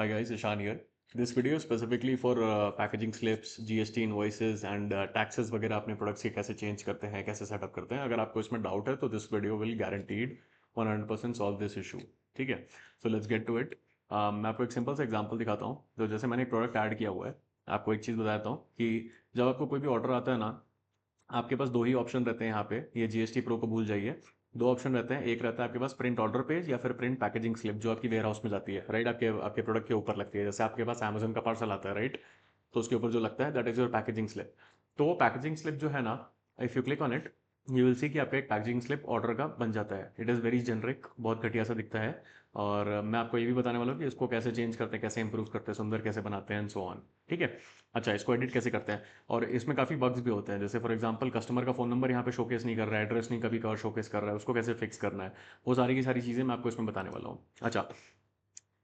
Hi guys, Ishan here. This video is specifically for packaging slips, GST invoices and taxes वगैरह अपने products के कैसे change करते हैं, कैसे सेटअप करते हैं. अगर आपको इसमें डाउट है तो this video will guaranteed 100% solve this issue. ठीक है, so let's get to it. मैं आपको एक सिंपल सा एग्जांपल दिखाता हूँ. तो जैसे मैंने एक प्रोडक्ट ऐड किया हुआ है, आपको एक चीज़ बताता हूँ कि जब आपको कोई भी ऑर्डर आता है ना, आपके पास दो ही ऑप्शन रहते हैं यहाँ पे. ये जीएसटी प्रो को भूल जाइए. दो ऑप्शन रहते हैं. एक रहता है आपके पास प्रिंट ऑर्डर पेज या फिर प्रिंट पैकेजिंग स्लिप, जो आपकी वेयर हाउस में जाती है, राइट. आपके आपके प्रोडक्ट के ऊपर लगती है. जैसे आपके पास अमेजन का पार्सल आता है, राइट, तो उसके ऊपर जो लगता है that is your packaging slip. तो वो पैकेजिंग स्लिप जो है ना, if you click on it, you will सी कि आपका एक पैकेजिंग स्लिप ऑर्डर का बन जाता है. इट इज़ वेरी जेनरिक, बहुत घटिया सा दिखता है. और मैं आपको ये भी बताने वाला हूँ कि इसको कैसे चेंज करते हैं, कैसे इंप्रूव करते हैं, सुंदर कैसे बनाते हैं एंड सो ऑन. ठीक है. अच्छा, इसको एडिट कैसे करते हैं. और इसमें काफ़ी बग्स भी होते हैं. जैसे फॉर एग्जांपल कस्टमर का फ़ोन नंबर यहाँ पे शोकेस नहीं कर रहा है, एड्रेस नहीं कभी कभार शोकेस कर रहा है, उसको कैसे फिक्स करना है, वो सारी की सारी चीज़ें मैं आपको इसमें बताने वाला हूँ. अच्छा,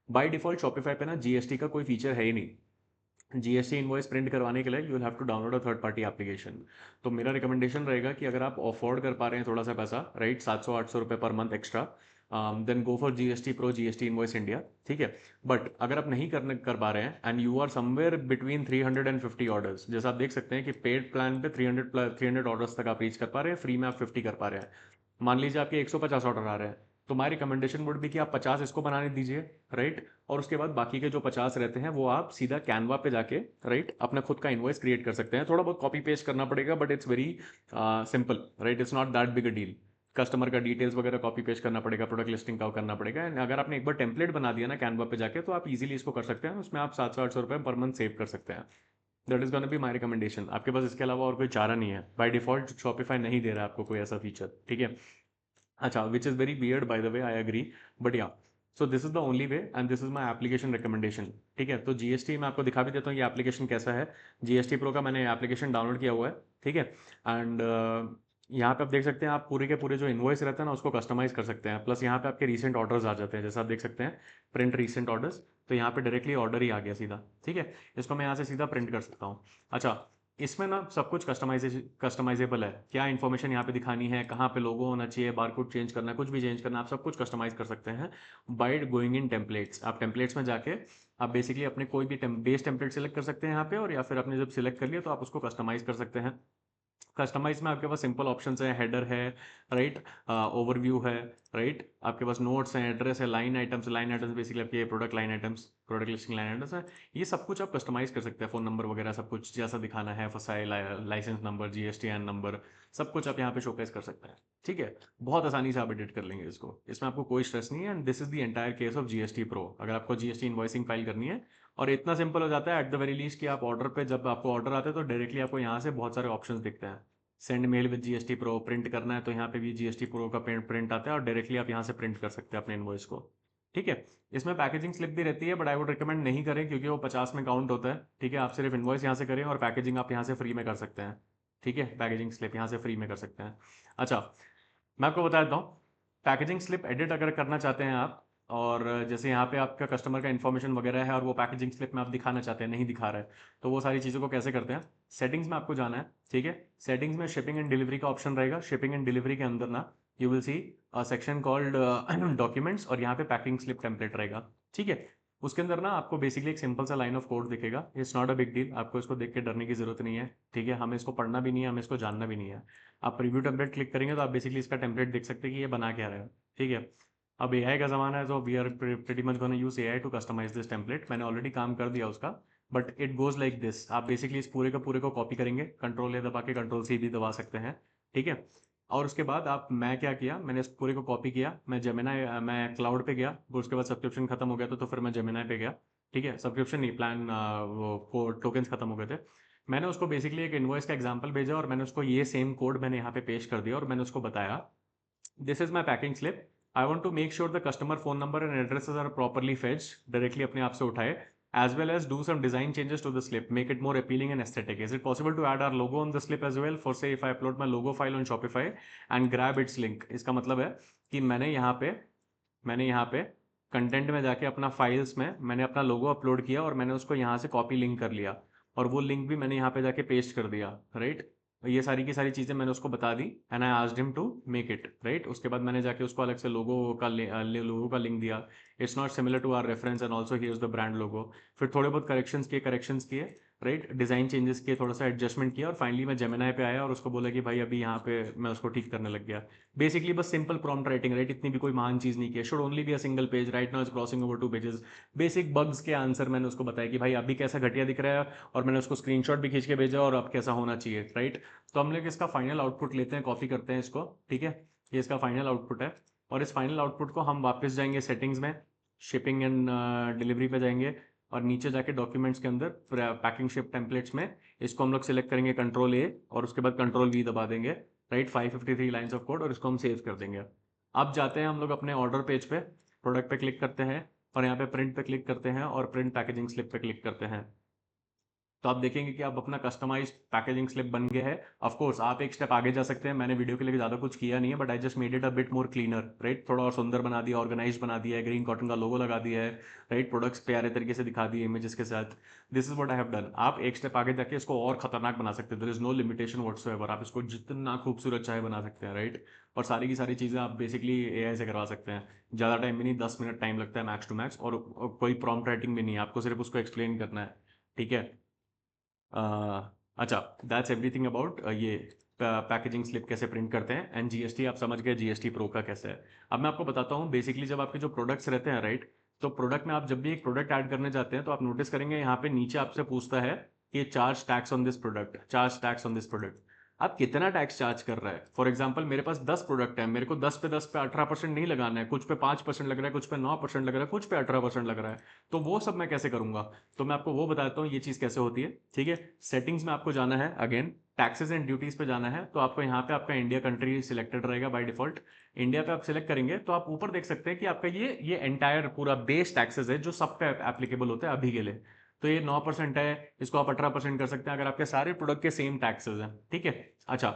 बाय डिफ़ॉल्ट शॉपिफाई पे ना जीएसटी का कोई फीचर है ही नहीं. जीएसटी इनवॉइस प्रिंट करवाने के लिए you will have to download a third party application. तो मेरा रिकमेंडेशन रहेगा कि अगर आप अफोर्ड कर पा रहे हैं थोड़ा सा पैसा, राइट, 700-800 रुपये per month extra, then go for GST pro, GST invoice India. ठीक है. बट अगर आप नहीं कर पा रहे हैं and you are somewhere between 350 orders, जैसा आप देख सकते हैं कि पेड प्लान पे 300 ऑर्डर्स तक आप रीच कर पा रहे हैं, फ्री में आप 50 कर पा रहे हैं. मान लीजिए आपके 150 ऑर्डर आ रहे हैं, तो माय रिकमेंडेशन वुड भी कि आप 50 इसको बनाने दीजिए, राइट. और उसके बाद बाकी के जो 50 रहते हैं वो आप सीधा कैनवा पे जाके, राइट, अपना खुद का इनवॉइस क्रिएट कर सकते हैं. थोड़ा बहुत कॉपी पेस्ट करना पड़ेगा but it's very simple, right. It's not that big a deal. Customer का डिटेल्स वगैरह कॉपी पेस्ट करना पड़ेगा, प्रोडक्ट लिस्टिंग का करना पड़ेगा. एंड अगर आपने एक बार टेम्पलेट बना दिया ना कैनवा पे जाके, तो आप इजीली इसको कर सकते हैं. उसमें आप 700-800 रुपये पर मंथ सेव कर सकते हैं. That is gonna be my recommendation. आपके पास इसके अलावा और कोई चारा नहीं है. बाय डिफॉल्ट शॉपिफाई नहीं दे रहा है आपको कोई ऐसा फीचर. ठीक है. अच्छा, which is very weird by the way, I agree. But yeah, so this is the only way and this is my application recommendation. ठीक है. तो जीएसटी मैं आपको दिखा भी देता हूँ ये एप्लीकेशन कैसा है. जीएसटी प्रो का मैंने एप्लीकेशन डाउनलोड किया हुआ है. ठीक है. एंड यहाँ पे आप देख सकते हैं, आप पूरे के पूरे जो इन्वॉइस रहता है ना उसको कस्टमाइज कर सकते हैं. प्लस यहाँ पे आपके रिसेंट ऑर्डर्स आ जाते हैं, जैसा आप देख सकते हैं, प्रिंट रिसेंट ऑर्डर्स. तो यहाँ पे डायरेक्टली ऑर्डर ही आ गया सीधा. ठीक है. इसको मैं यहाँ से सीधा प्रिंट कर सकता हूँ. अच्छा, इसमें ना सब कुछ कस्टमाइजेबल है. क्या इन्फॉर्मेशन यहाँ पे दिखानी है, कहाँ पे लोगो होना चाहिए, बारकोड चेंज करना है, कुछ भी चेंज करना है, आप सब कुछ कस्टमाइज कर सकते हैं बाय गोइंग इन टेम्पलेट्स. आप टेम्पलेट्स में जाके आप बेसिकली अपने कोई भी बेस टेम्पलेट सेलेक्ट कर सकते हैं यहाँ पे, और या फिर आपने जब सिलेक्ट कर लिया तो आप उसको कस्टमाइज कर सकते हैं. कस्टमाइज में आपके पास सिंपल ऑप्शंस है, हेडर है, राइट, ओवरव्यू है, राइट, आपके पास नोट्स हैं, एड्रेस है, line items. Line items basically आपके product line items, product listing line items है. ये सब कुछ आप कस्टमाइज कर सकते हैं. फोन नंबर वगैरह सब कुछ जैसा दिखाना है, FSSAI, license number, GST N number, सब कुछ आप यहाँ पे शोकेस कर सकते हैं. ठीक है. बहुत आसानी से आप एडिट कर लेंगे इसको. इसमें आपको कोई स्ट्रेस नहीं है. And this is the entire case of GST pro. अगर आपको जीएसटी इनवॉइसिंग फाइल करनी है, और इतना सिंपल हो जाता है एट द वेरी लीस्ट कि आप ऑर्डर पे, जब आपको ऑर्डर आता है तो डायरेक्टली आपको यहाँ से बहुत सारे ऑप्शंस दिखते हैं. Send mail with GST pro, print करना है तो यहाँ पे भी जीएसटी प्रो का प्रिंट आता है, और डायरेक्टली आप यहाँ से प्रिंट कर सकते हैं अपने इनवॉइस को. ठीक है. इसमें पैकेजिंग स्लिप भी रहती है बट आई वुड रिकमेंड नहीं करें, क्योंकि वो 50 में काउंट होता है. ठीक है. आप सिर्फ इनवॉइस यहाँ से करें और पैकेजिंग आप यहाँ से फ्री में कर सकते हैं. ठीक है. पैकेजिंग स्लिप यहाँ से फ्री में कर सकते हैं. अच्छा, मैं आपको बता देता हूँ. पैकेजिंग स्लिप एडिट अगर करना चाहते हैं आप, और जैसे यहाँ पे आपका कस्टमर का इन्फॉर्मेशन वगैरह है और वो पैकेजिंग स्लिप में आप दिखाना चाहते हैं, नहीं दिखा रहा है, तो वो सारी चीज़ों को कैसे करते हैं. सेटिंग्स में आपको जाना है. ठीक है. सेटिंग्स में शिपिंग एंड डिलीवरी का ऑप्शन रहेगा. शिपिंग एंड डिलीवरी के अंदर ना you will see section called documents, और यहाँ पे पैकिंग स्लिप टेम्पलेट रहेगा. ठीक है. उसके अंदर ना आपको बेसिकली एक सिंपल सा लाइन ऑफ कोड दिखेगा. It's not a big deal. आपको इसको देख के डरने की जरूरत नहीं है. ठीक है. हमें इसको पढ़ना भी नहीं है, हमें इसको जानना भी नहीं है. आप प्रीव्यू टेम्पलेट क्लिक करेंगे तो आप बेसिकली इसका टेम्पलेट देख सकते हैं कि ये बना क्या रहा है. ठीक है. अब एआई का ज़माना है, तो we are pretty much gonna use AI to customize this template. मैंने ऑलरेडी काम कर दिया उसका. But it goes like this. आप बेसिकली इस पूरे का पूरे को कॉपी करेंगे, कंट्रोल ए दबा के कंट्रोल सी भी दबा सकते हैं. ठीक है. और उसके बाद आप, मैं क्या किया, मैंने इस पूरे को कॉपी किया, मैं क्लाउड पे गया. फिर उसके बाद सब्सक्रिप्शन खत्म हो गया तो फिर मैं जेमिनाई पे गया. ठीक है. सब्सक्रिप्शन नहीं, प्लान, वो टोकन्स खत्म हो गए थे. मैंने उसको बेसिकली एक इनवॉइस का एग्जांपल भेजा, और मैंने उसको ये सेम कोड मैंने यहाँ पे पेश कर दिया, और मैंने उसको बताया, this is my packing slip. I want to make sure the customer phone number and addresses are properly fetched directly अपने आप से उठाए, as well as do some design changes to the slip, make it more appealing and aesthetic. Is it possible to add our logo on the slip as well? For say if I upload my logo file on Shopify and grab its link. इसका मतलब है कि मैंने यहाँ पे content में जाके अपना फाइल्स में मैंने अपना लोगो अपलोड किया, और मैंने उसको यहाँ से कॉपी लिंक कर लिया, और वो लिंक भी मैंने यहाँ पे जाके पेस्ट कर दिया, राइट. ये सारी की सारी चीज़ें मैंने उसको बता दी and I asked him to make it right. उसके बाद मैंने जाके उसको अलग से लोगो का लिंक दिया। It's not similar to our reference and also here's the brand logo. फिर थोड़े बहुत करेक्शंस किए राइट, डिज़ाइन चेंजेस किए, थोड़ा सा एडजस्टमेंट किया और फाइनली मैं जेमिनाई पे आया और उसको बोला कि भाई अभी यहाँ पे मैं उसको ठीक करने लग गया। बेसिकली बस सिंपल प्रॉम्प्ट राइटिंग राइट, इतनी भी कोई महान चीज़ नहीं की, should only be a single page, right now is crossing over 2 pages. Basic bugs के आंसर मैंने उसको बताया कि भाई अभी कैसा घटिया दिख रहा है, और मैंने उसको स्क्रीनशॉट भी खींच के भेजा और अब कैसा होना चाहिए राइट। तो हम लोग इसका फाइनल आउटपुट लेते हैं, कॉपी करते हैं इसको, ठीक है। ये इसका फाइनल आउटपुट है और इस फाइनल आउटपुट को हम वापस जाएंगे सेटिंग्स में, शिपिंग एंड डिलीवरी पे जाएंगे और नीचे जाके डॉक्यूमेंट्स के अंदर पैकिंग शिप टेम्पलेट्स में इसको हम लोग सिलेक्ट करेंगे Ctrl+A और उसके बाद Ctrl+V दबा देंगे राइट, 553 लाइन्स ऑफ कोड, और इसको हम सेव कर देंगे। अब जाते हैं हम लोग अपने ऑर्डर पेज पे, प्रोडक्ट पे क्लिक करते हैं और यहाँ पे प्रिंट पे क्लिक करते हैं और प्रिंट पैकेजिंग स्लिप पे क्लिक करते हैं। तो आप देखेंगे कि अब अपना कस्टमाइज पैकेजिंग स्लिप बन गया है। ऑफ कोर्स आप एक स्टेप आगे जा सकते हैं, मैंने वीडियो के लिए ज़्यादा कुछ किया नहीं है, but I just made it a bit more cleaner right, थोड़ा और सुंदर बना दिया, ऑर्गेनाइज बना दिया है, ग्रीन कॉटन का लोगो लगा दिया है राइट, प्रोडक्ट्स प्यारे तरीके से दिखा दिए इमेजेस के साथ। This is what I have done. आप एक स्टेप आगे जाके इसको और खतरनाक बना सकते हैं, there is no limitation whatsoever, आप इसको जितना खूबसूरत चाहे बना सकते हैं राइट। और सारी की सारी चीज़ें आप बेसिकली एआई से करवा सकते हैं, ज़्यादा टाइम भी नहीं, 10 मिनट टाइम लगता है मैक्स टू मैक्स, और कोई प्रॉम्प्ट राइटिंग भी नहीं है, आपको सिर्फ उसको एक्सप्लेन करना है, ठीक है। अच्छा, दैट्स एवरीथिंग अबाउट ये पैकेजिंग स्लिप कैसे प्रिंट करते हैं एंड जीएसटी आप समझ गए, जीएसटी प्रो का कैसे है। अब मैं आपको बताता हूँ, बेसिकली जब आपके जो प्रोडक्ट्स रहते हैं राइट, तो प्रोडक्ट में आप जब भी एक प्रोडक्ट ऐड करने जाते हैं तो आप नोटिस करेंगे यहाँ पे नीचे आपसे पूछता है कि charge tax on this product, charge tax on this product. आप कितना टैक्स चार्ज कर रहा है। फॉर एग्जाम्पल मेरे पास 10 प्रोडक्ट है, मेरे को 10 पे 18% नहीं लगाना है, कुछ पे 5% लग रहा है, कुछ पे 9% लग रहा है, कुछ पे 18% लग रहा है। तो वो सब मैं कैसे करूंगा, तो मैं आपको वो बताता हूँ ये चीज़ कैसे होती है, ठीक है। सेटिंग्स में आपको जाना है, अगेन टैक्सेस एंड ड्यूटीज पे जाना है, तो आपको यहाँ पे आपका इंडिया कंट्री सिलेक्टेड रहेगा बाय डिफॉल्ट। इंडिया पे आप सिलेक्ट करेंगे तो आप ऊपर देख सकते हैं कि आपका ये एंटायर पूरा बेस टैक्सेस है जो सब पे एप्लीकेबल होता है अभी के लिए। तो ये 9% है, इसको आप 18% कर सकते हैं अगर आपके सारे प्रोडक्ट के सेम टैक्सेस हैं, ठीक है। अच्छा,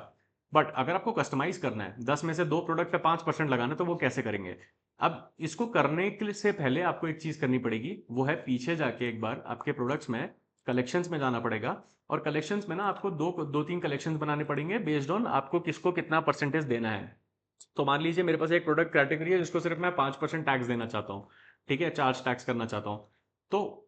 बट अगर आपको कस्टमाइज करना है, 10 में से 2 प्रोडक्ट पे 5% लगाना है, तो वो कैसे करेंगे। अब इसको करने के लिए से पहले आपको एक चीज करनी पड़ेगी, वो है पीछे जाके एक बार आपके प्रोडक्ट्स में कलेक्शंस में जाना पड़ेगा, और कलेक्शंस में ना आपको दो तीन कलेक्शंस बनाने पड़ेंगे बेस्ड ऑन आपको किसको कितना परसेंटेज देना है। तो मान लीजिए मेरे पास एक प्रोडक्ट कैटेगरी है जिसको सिर्फ मैं 5% टैक्स देना चाहता हूँ, ठीक है, चार्ज टैक्स करना चाहता हूँ। तो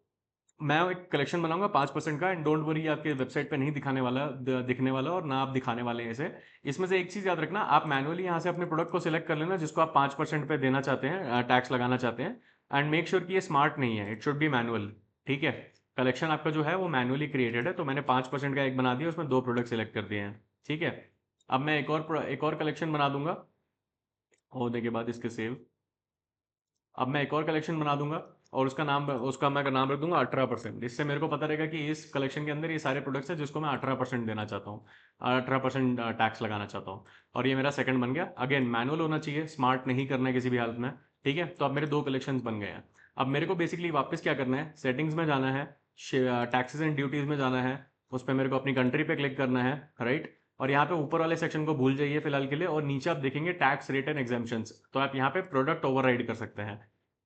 मैं एक कलेक्शन बनाऊंगा 5% का, एंड डोंट वरी आपके वेबसाइट पे नहीं दिखाने वाला, दिखने वाला, और ना आप दिखाने वाले हैं इसे। इसमें से एक चीज याद रखना, आप मैनुअली यहाँ से अपने प्रोडक्ट को सिलेक्ट कर लेना जिसको आप 5% पे देना चाहते हैं, टैक्स लगाना चाहते हैं, एंड मेक श्योर कि ये स्मार्ट नहीं है, इट शुड बी मैनुअल, ठीक है। कलेक्शन आपका जो है वो मैनुअली क्रिएटेड है, तो मैंने 5% का एक बना दिया, उसमें 2 प्रोडक्ट सिलेक्ट कर दिए हैं, ठीक है। अब मैं एक और कलेक्शन बना दूंगा होने के बाद इसके सेव। अब मैं एक और कलेक्शन बना दूंगा और उसका मैं नाम रख दूंगा 18%। इससे मेरे को पता रहेगा कि इस कलेक्शन के अंदर ये सारे प्रोडक्ट्स हैं जिसको मैं 18% देना चाहता हूँ, 18% टैक्स लगाना चाहता हूँ। और ये मेरा सेकंड बन गया, अगेन मैनुअल होना चाहिए, स्मार्ट नहीं करना है किसी भी हालत में, ठीक है। तो अब मेरे 2 कलेक्शन बन गए हैं। अब मेरे को बेसिकली वापस क्या करना है, सेटिंग्स में जाना है, टैक्सेस एंड ड्यूटीज में जाना है, उस पर मेरे को अपनी कंट्री पे क्लिक करना है राइट। और यहाँ पे ऊपर वाले सेक्शन को भूल जाइए फिलहाल के लिए, और नीचे आप देखेंगे टैक्स रेट एंड एग्जाम्पशंस, तो आप यहाँ पे प्रोडक्ट ओवरराइड कर सकते हैं।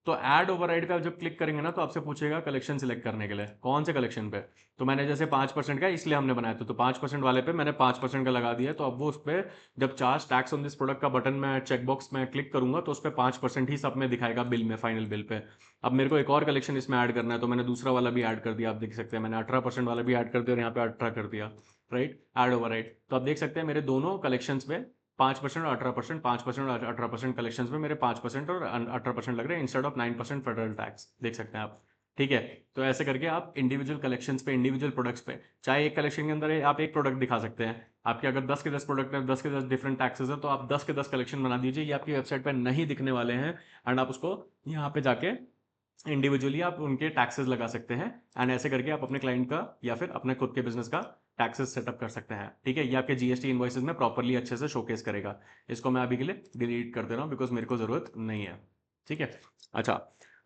तो ऐड ओवरराइड पे आप जब क्लिक करेंगे ना तो आपसे पूछेगा कलेक्शन सिलेक्ट करने के लिए कौन से कलेक्शन पे। तो मैंने जैसे 5% का इसलिए हमने बनाया था, तो 5% वाले पे मैंने 5% का लगा दिया, तो अब वो उस पर जब charge tax on this product का बटन में चेकबॉक्स में क्लिक करूंगा तो उस पर 5% ही सब में दिखाएगा बिल में, फाइनल बिल पे। अब मेरे को एक और कलेक्शन इसमें ऐड करना है, तो मैंने दूसरा वाला भी ऐड कर दिया, आप देख सकते हैं मैंने 18% वाला भी ऐड कर दिया और यहाँ पे 18 कर दिया राइट, ऐड ओवरराइड। तो आप देख सकते हैं मेरे दोनों कलेक्शंस पे 5% और 18%, 5% और 18% कलेक्शंस में मेरे 5% और 18% लग रहे हैं इंस्टेड ऑफ 9% फेडरल टैक्स, देख सकते हैं आप, ठीक है। तो ऐसे करके आप इंडिविजुअल कलेक्शंस पे, इंडिविजुअल प्रोडक्ट्स पे, चाहे एक कलेक्शन के अंदर आप एक प्रोडक्ट दिखा सकते हैं, आपके अगर 10 के 10 प्रोडक्ट हैं, 10 के 10 डिफरेंट टैक्सेस हैं, तो आप 10 के 10 कलेक्शन बना दीजिए, ये आपकी वेबसाइट पर नहीं दिखने वाले हैं, एंड आप उसको यहाँ पे जाके इंडिविजुअली आप उनके टैक्सेस लगा सकते हैं, एंड ऐसे करके आप अपने क्लाइंट का या फिर अपने खुद के बिजनेस का टैक्सेस सेटअप कर सकते हैं, ठीक है। ये आपके जीएसटी इनवॉइसेस में प्रॉपर्ली अच्छे से शोकेस करेगा। इसको मैं अभी के लिए डिलीट कर दे रहा हूँ बिकॉज मेरे को जरूरत नहीं है, ठीक है। अच्छा,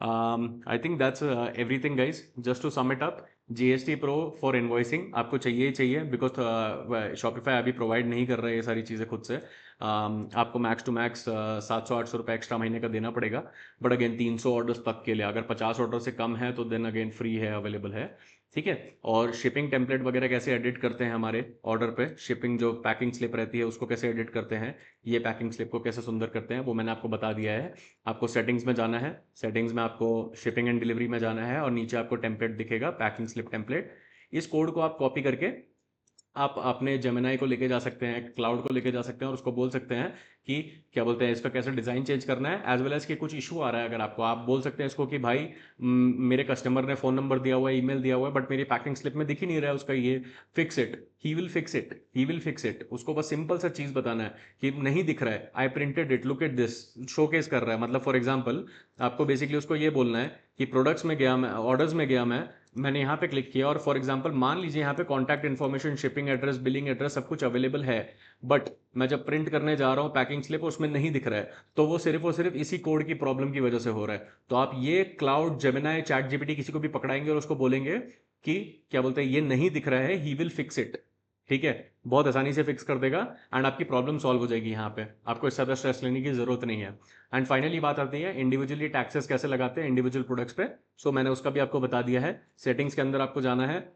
I think that's everything guys, just to sum it up, GST pro for invoicing आपको चाहिए ही चाहिए बिकॉज शॉपिफाई अभी प्रोवाइड नहीं कर रहा है ये सारी चीज़ें खुद से। आपको मैक्स टू मैक्स 700-800 रुपये एक्स्ट्रा महीने का देना पड़ेगा। बट अगेन 300 ऑर्डर्स तक के लिए, अगर 50 ऑर्डर से कम है तो देन अगेन फ्री है, अवेलेबल है। ठीक है। और शिपिंग टेम्पलेट वगैरह कैसे एडिट करते हैं हमारे ऑर्डर पे, शिपिंग जो पैकिंग स्लिप रहती है उसको कैसे एडिट करते हैं, ये पैकिंग स्लिप को कैसे सुंदर करते हैं, वो मैंने आपको बता दिया है। आपको सेटिंग्स में जाना है, सेटिंग्स में आपको शिपिंग एंड डिलीवरी में जाना है और नीचे आपको टेम्पलेट दिखेगा, पैकिंग स्लिप टेम्पलेट। इस कोड को आप कॉपी करके आप अपने जेमिनाई को लेके जा सकते हैं, क्लाउड को लेके जा सकते हैं और उसको बोल सकते हैं कि क्या बोलते हैं, इसका कैसे डिज़ाइन चेंज करना है, एज वेल एज कि कुछ इशू आ रहा है अगर आपको, आप बोल सकते हैं इसको कि भाई मेरे कस्टमर ने फ़ोन नंबर दिया हुआ है, ईमेल दिया हुआ है, बट मेरी पैकिंग स्लिप में दिख ही नहीं रहा है उसका ये, fix it. He will fix it, he will fix it. उसको बस सिंपल सा चीज़ बताना है कि नहीं दिख रहा है, I printed it, look at this, showcase कर रहा है। मतलब फॉर एग्जाम्पल आपको बेसिकली उसको ये बोलना है कि प्रोडक्ट्स में गया मैं, ऑर्डर्स में गया मैंने यहाँ पे क्लिक किया और फॉर एग्जांपल मान लीजिए यहाँ पे contact information, shipping address, billing address सब कुछ अवेलेबल है, बट मैं जब प्रिंट करने जा रहा हूँ पैकिंग स्लिप उसमें नहीं दिख रहा है, तो वो सिर्फ और सिर्फ इसी कोड की प्रॉब्लम की वजह से हो रहा है। तो आप ये क्लाउड, जेमिनाई, चैट जीपीटी किसी को भी पकड़ाएंगे और उसको बोलेंगे कि क्या बोलते हैं ये नहीं दिख रहा है, ही विल फिक्स इट। ठीक है, बहुत आसानी से फिक्स कर देगा एंड आपकी प्रॉब्लम सॉल्व हो जाएगी। यहाँ पे आपको इससे ज़्यादा स्ट्रेस लेने की जरूरत नहीं है। एंड फाइनली बात आती है इंडिविजुअली टैक्सेस कैसे लगाते हैं इंडिविजुअल प्रोडक्ट्स पे। सो मैंने उसका भी आपको बता दिया है। सेटिंग्स के अंदर आपको जाना है,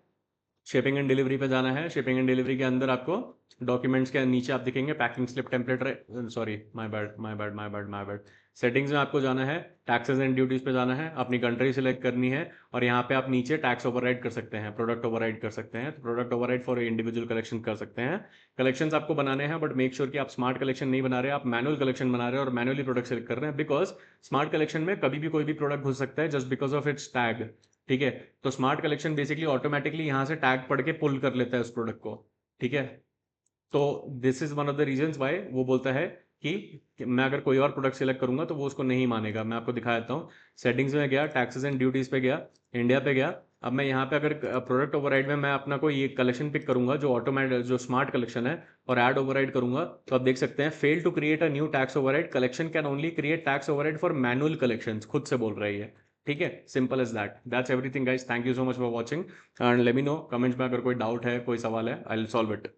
शिपिंग एंड डिलीवरी पे जाना है, शिपिंग एंड डिलीवरी के अंदर आपको डॉक्यूमेंट्स के नीचे आप दिखेंगे packing slip template, sorry my bad my bad my bad my bad. Settings में आपको जाना है, टैक्सेस एंड ड्यूटीज पे जाना है, अपनी कंट्री सिलेक्ट करनी है और यहाँ पे आप नीचे टैक्स ओवरराइड कर सकते हैं, प्रोडक्ट ओवरराइड कर सकते हैं। तो product override for individual collection कर सकते हैं। कलेक्शंस आपको बनाने हैं, बट मेक श्योर कि आप स्मार्ट कलेक्शन नहीं बना रहे, आप मैनुअल कलेक्शन बना रहे हैं और मैनुअली प्रोडक्ट सेलेक्ट कर रहे हैं, बिकॉज स्मार्ट कलेक्शन में कभी भी कोई भी प्रोडक्ट घुस सकता है just because of its tag. ठीक है, तो स्मार्ट कलेक्शन बेसिकली ऑटोमेटिकली यहाँ से टैग पढ़ के पुल कर लेता है उस प्रोडक्ट को। ठीक है, तो this is one of the reasons Y वो बोलता है कि मैं अगर कोई और प्रोडक्ट सेलेक्ट करूंगा तो वो उसको नहीं मानेगा। मैं आपको दिखा देता हूँ। सेटिंग्स में गया, टैक्सेस एंड ड्यूटीज पे गया, इंडिया पे गया। अब मैं यहाँ पे अगर प्रोडक्ट ओवरराइड में मैं अपना कोई एक कलेक्शन पिक करूंगा जो ऑटोमेटिक, जो स्मार्ट कलेक्शन है, और ऐड ओवरराइड करूंगा, तो आप देख सकते हैं fail to create a new tax override, collection can only create tax override for manual collection, खुद से बोल रही है। ठीक है, simple as that, that's everything guys. Thank you so much for watching and let me know comments में अगर कोई डाउट है, कोई सवाल है, आई विल सॉल्व इट।